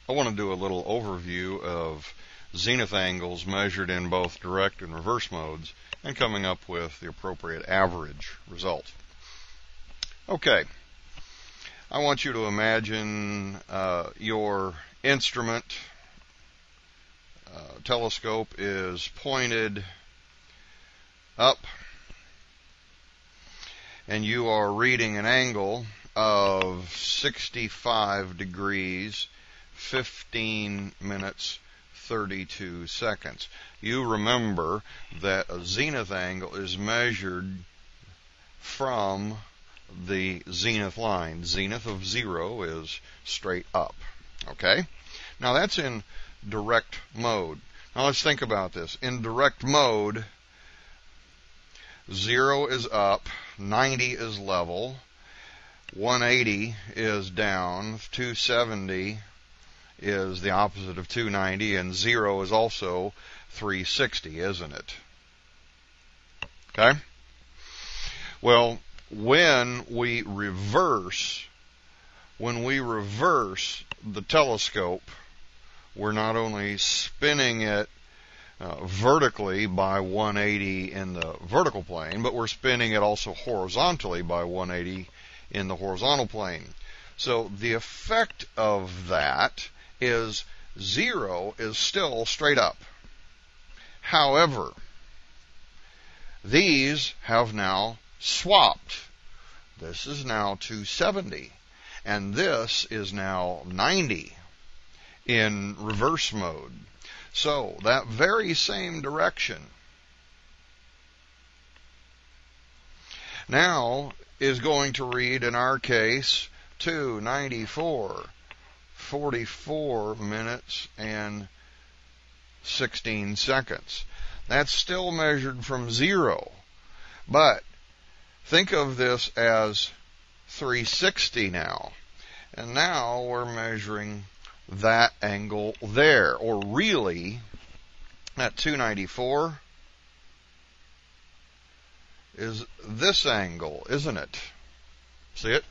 I want to do a little overview of zenith angles measured in both direct and reverse modes and coming up with the appropriate average result. Okay, I want you to imagine your instrument telescope is pointed up and you are reading an angle of 65 degrees 15 minutes 32 seconds. You remember that a zenith angle is measured from the zenith line. Zenith of 0 is straight up. Okay? Now that's in direct mode. Now let's think about this. In direct mode, 0 is up, 90 is level, 180 is down, 270 is the opposite of 290, and 0 is also 360, isn't it? Okay? Well, when we reverse the telescope, we're not only spinning it vertically by 180 in the vertical plane, but we're spinning it also horizontally by 180 in the horizontal plane. So the effect of that is 0 is still straight up. However, these have now swapped. This is now 270, and this is now 90 in reverse mode. So that very same direction now is going to read, in our case, 294, 44 minutes and 16 seconds. That's still measured from 0, but think of this as 360 now, and now we're measuring that angle there, or really that 294 is this angle, isn't it? See it?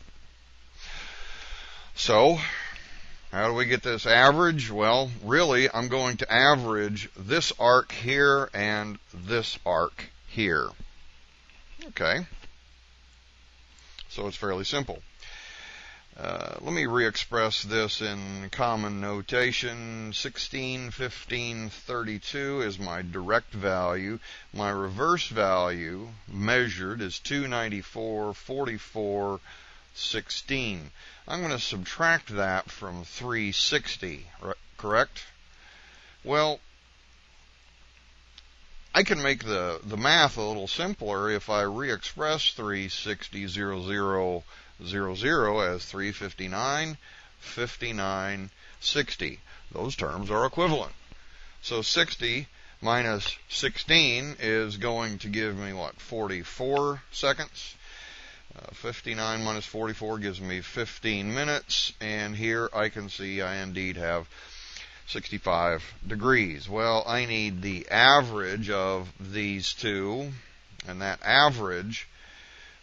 So how do we get this average? Well, really, I'm going to average this arc here and this arc here. Okay? So it's fairly simple. Let me re-express this in common notation. 16, 15, 32 is my direct value. My reverse value measured is 294, 44, 16. I'm going to subtract that from 360, correct? Well, I can make the math a little simpler if I re-express 360, 00, 00 as 359, 59, 60. Those terms are equivalent. So 60 minus 16 is going to give me, what, 44 seconds? 59 minus 44 gives me 15 minutes, and here I can see I indeed have 65 degrees. Well, I need the average of these two, and that average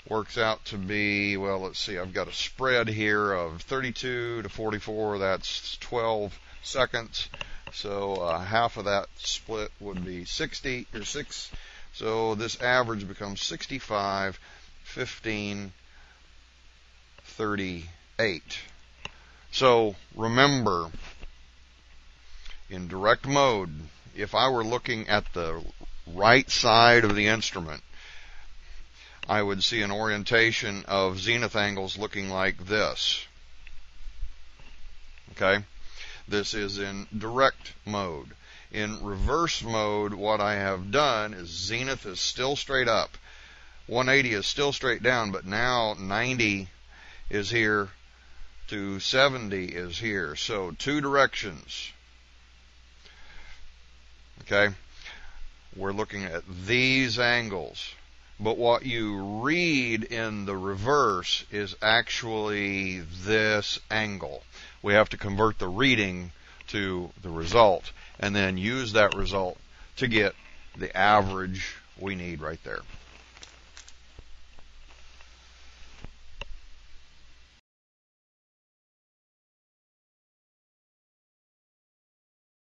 works out to be, well, let's see, I've got a spread here of 32 to 44, that's 12 seconds. So half of that split would be 60 or 6. So this average becomes 65, 15, 38. So remember, in direct mode, if I were looking at the right side of the instrument, I would see an orientation of zenith angles looking like this. Okay? This is in direct mode. In reverse mode, what I have done is zenith is still straight up. 180 is still straight down, but now 90 is here, 270 is here. So two directions. Okay? We're looking at these angles. But what you read in the reverse is actually this angle. We have to convert the reading to the result and then use that result to get the average we need right there.